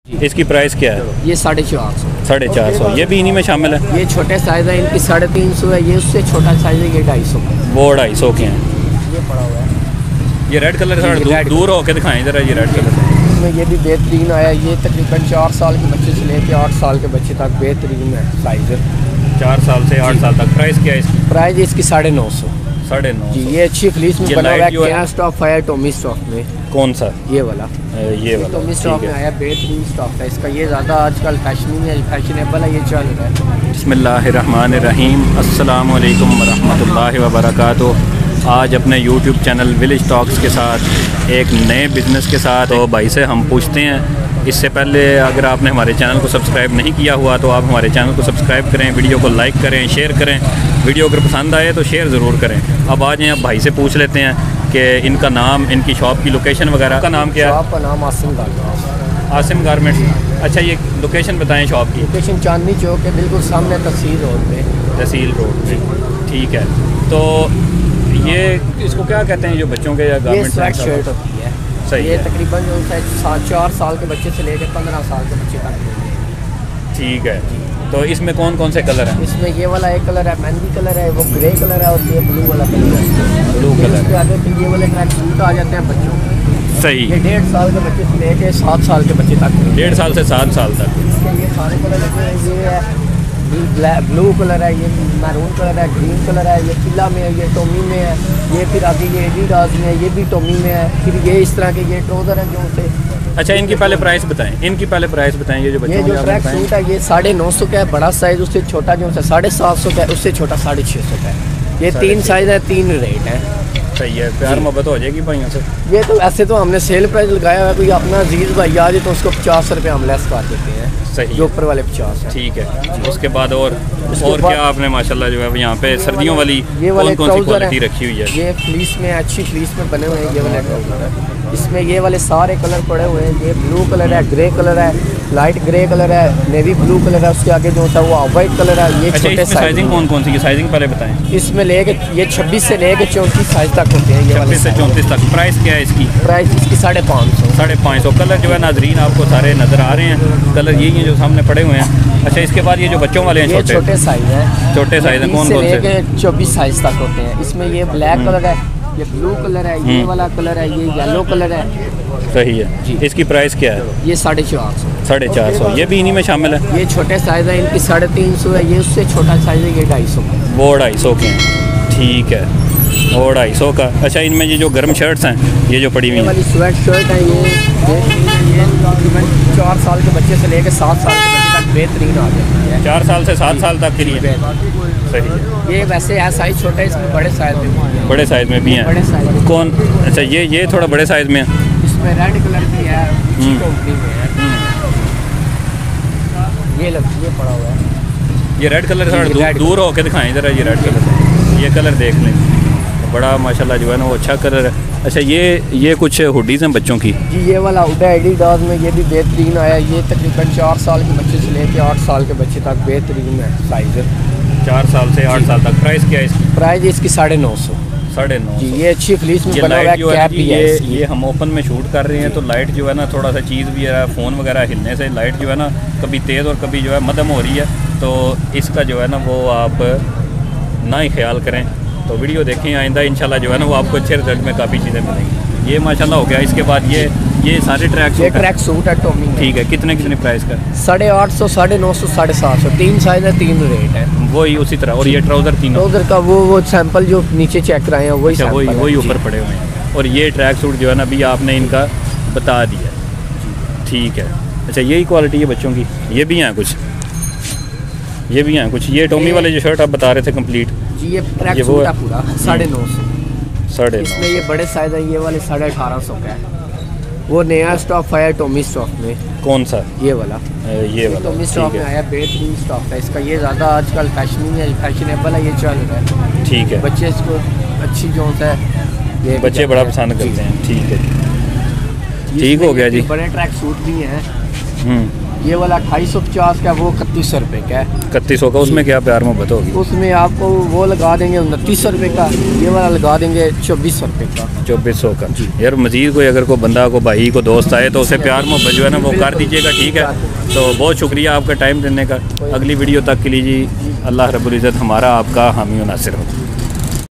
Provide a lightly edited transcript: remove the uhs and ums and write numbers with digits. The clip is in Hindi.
इसकी प्राइस क्या है? ये 450। 450। ये भी इन्हीं में शामिल है? ये छोटे साइज़ है, इनकी 350 है। ये उससे छोटा साइज़ है, ये 250। वो 250 के हैं। ये पड़ा हुआ है। ये रेड कलर थोड़ा दूर होकर दिखाएं जरा। ये रेड कलर इसमें ये भी बेहतरीन आया। ये तकरीबन 4 साल के बच्चे से लेकर 8 साल के बच्चे तक बेहतरीन है साइज़। 4 साल से 8 साल तक। प्राइस क्या है इसकी? प्राइस इसकी 950। 950 जी। ये अच्छी फ्लीस में बना हुआ है। क्या स्टॉक है? टॉमी स्टॉक में। कौन सा? ये वाला। ये वाला टॉमी स्टॉक में आया, बेहतरीन स्टॉक है इसका। ये ज़्यादा आजकल फैशनेबल है, ये चल रहा है। बिस्मिल्लाहिर्रहमानिर्रहीम। अस्सलाम वालेकुम वरहमतुल्लाहि वबरकातुहू। आज अपने YouTube चैनल विलेज टॉक्स के साथ एक नए बिज़नेस के साथ तो भाई से हम पूछते हैं। इससे पहले अगर आपने हमारे चैनल को सब्सक्राइब नहीं किया हुआ तो आप हमारे चैनल को सब्सक्राइब करें, वीडियो को लाइक करें, शेयर करें। वीडियो अगर पसंद आए तो शेयर ज़रूर करें। अब आज यहाँ भाई से पूछ लेते हैं कि इनका नाम, इनकी शॉप की लोकेशन वगैरह। का नाम क्या है? शॉप का नाम आसिम गारमेंट्स। आसिम गारमेंट्स। अच्छा, ये लोकेशन बताएं शॉप की। लोकेशन चांदनी चौक के बिल्कुल सामने तहसील रोड पे। तहसील रोड पे, ठीक है। तो ये इसको क्या कहते हैं जो बच्चों के गारमेंट्स? स्वेट शर्ट होती है। सही ये है। तकरीबन जो है 4 साल के बच्चे से लेकर 15 साल के बच्चे तक। ठीक है। तो इसमें कौन कौन से कलर हैं? इसमें ये वाला एक कलर है, मेहंदी कलर है, वो ग्रे कलर है, और ये ब्लू वाला कलर है। Blue colour. इसके आगे फिर ये वाले ट्रैक सूट आ जाते हैं बच्चों के। सही। ये 1.5 साल के बच्चे से लेकर 7 साल के बच्चे तक। 1.5 साल से 7 साल तक। इसके ये सारे कलर लगे हैं। ये है ब्लू कलर है, ये मैरून कलर है, ग्रीन कलर है, ये किला में है, ये टोमी में है, ये फिर आगे ये एडिडास में है, ये भी टोमी में है। फिर ये इस तरह के ये ट्राउज़र हैं जो से। अच्छा, इनकी पहले प्राइस बताएं। इनकी पहले प्राइस बताएं। ये जो बच्चों ये जो ट्रैक सूट है ये 950 का है, बड़ा साइज़। उससे छोटा जो है 750 का है, उससे छोटा 650 का है। ये 3 साइज़ है, 3 रेट है। सही है। प्यार मोहब्बत हो जाएगी भाइयों से। ये तो ऐसे तो हमने सेल प्राइस लगाया हुआ है। कोई अपना अजीज भाई आ जाए तो उसको 50 रुपये हम लेस कर देते हैं। सही। जो ऊपर वाले 50 है। ठीक है। उसके बाद और क्या आपने माशाल्लाह जो है यहाँ पे सर्दियों वाली ये वाले कौन सी ट्राउज़र क्वालिटी रखी हुई है? ये फ्लीस में अच्छी फ्लीस में बने हुए हैं। ये वाले ट्राउज़र है। इसमें ये वाले सारे कलर पड़े हुए हैं। ये ब्लू कलर है, ग्रे कलर है, लाइट ग्रे कलर है, नेवी ब्लू कलर है। उसके आगे जो है वो वाइट कलर है। ये अच्छा, छोटे साइजिंग कौन कौन सी? साइजिंग पहले बताएं। इसमें लेके ये 26 से लेके 34 साइज तक होते हैं। ये 26 से 34 तक। प्राइस क्या है इसकी? प्राइस इसकी 550। 550। कलर जो है नाजरीन आपको सारे नज़र आ रहे हैं। कलर यही हैं जो सामने पड़े हुए हैं। अच्छा, इसके बाद ये जो बच्चों वाले हैं ये छोटे साइज है। छोटे साइज हैं कौन कौन से? 24 साइज तक होते हैं। इसमें ये ब्लैक कलर है, ये ब्लू कलर है, ये वाला कलर है, ये येलो कलर है। सही है। इसकी प्राइस क्या है? ये 450। 450। ये भी इन्हीं में शामिल है? ये छोटे साइज है, इनकी 350 है। ये उससे छोटा साइज है, ये 250। वो 250 के हैं। ठीक है। वो 250 का। अच्छा, इनमें ये जो गर्म शर्ट्स हैं ये जो पड़ी हुई हैं, वाली स्वेट शर्ट है, ये तकरीबन 4 साल के बच्चे से लेकर 7 साल के बच्चे तक बेहतरीन आ जाती है। 4 साल से 7 साल तक के लिए। सही है। ये वैसे है साइज छोटा है, इसमें बड़े साइज में भी है। बड़े साइज में भी हैं? बड़े साइज कौन? अच्छा, ये थोड़ा बड़े साइज में है। इसमें रेड कलर भी है, अच्छी कंपनी में है। ये पड़ा हुआ है। ये रेड कलर थोड़ा दूर होकर दिखाएं जरा। ये रेड कलर, ये कलर देख लें। बड़ा माशाल्लाह जो है ना वो अच्छा कलर है। अच्छा, ये कुछ हुडीज़ हैं बच्चों की। जी, ये वाला हुडा एडिडास में ये भी बेहतरीन आया। ये तकरीबन 4 साल के बच्चे से लेकर 8 साल के बच्चे तक बेहतरीन है साइज़। 4 साल से 8 साल तक। प्राइस क्या है इसकी? प्राइस इसकी 950। 950। जी, ये अच्छी फ्लीस में ये बना हुआ लाइट जो है कैप भी है। ये हम ओपन में शूट कर रहे हैं तो लाइट जो है ना थोड़ा सा चीज़ भी है, फ़ोन वगैरह हिलने से लाइट जो है ना कभी तेज़ और कभी जो है मध्यम हो रही है। तो इसका जो है ना वो आप ना ही ख्याल करें। तो वीडियो देखें आइंदा, इंशाल्लाह जो है ना वो आपको अच्छे रिजल्ट में काफ़ी चीज़ें मिलेंगी। ये माशाल्लाह हो गया। इसके बाद ये सारे ट्रैक सूट है टॉमी। ठीक है। कितने प्राइस का? 850, 950, 750। 3 साइज है, 3 रेट है। वही उसी तरह। और ये ट्राउज़र तीनों? ट्राउज़र का वो सैंपल जो नीचे चेक कराए हैं वही अच्छा, वही ऊपर पड़े हुए हैं। और ये ट्रैक सूट जो है ना अभी आपने इनका बता दिया। ठीक है। अच्छा, यही क्वालिटी है बच्चों की? ये भी हैं कुछ? ये भी हैं कुछ? ये टॉमी वाले जो शर्ट आप बता रहे थे कंप्लीट? जी, ये ट्रैक सूट है पूरा 950। 950। इसमें ये बड़े साइज है, ये वाले 1850 का है। वो नया स्टॉक आया टॉमी स्टॉक में। कौन सा? ये वाला टॉमी स्टॉक में आया, बेहतरीन स्टॉक है इसका। ये ज़्यादा आजकल फैशनेबल है, ये चल रहा है। ठीक है। बच्चे इसको अच्छी जो है ये बच्चे बड़ा पसंद करते हैं। ठीक है। ठीक हो गया जी। बड़े ट्रैक सूट भी हैं। ये वाला 2850 का, वो 3100 रुपये का है। 3100 का, उसमें क्या प्यार मोहब्बत होगी? उसमें आपको वो लगा देंगे 2900 रुपये का, ये वाला लगा देंगे 2400 रुपये का। 2400 का यार। मज़ीद कोई अगर कोई बंदा को भाई को दोस्त आए तो उसे प्यार मोहब्बत जो है ना वो कर दीजिएगा, ठीक है। तो बहुत शुक्रिया आपका टाइम देने का। अगली वीडियो तक के लिए जी, अल्लाह रब्बुल इज़्ज़त हमारा आपका हामी व नासिर हो।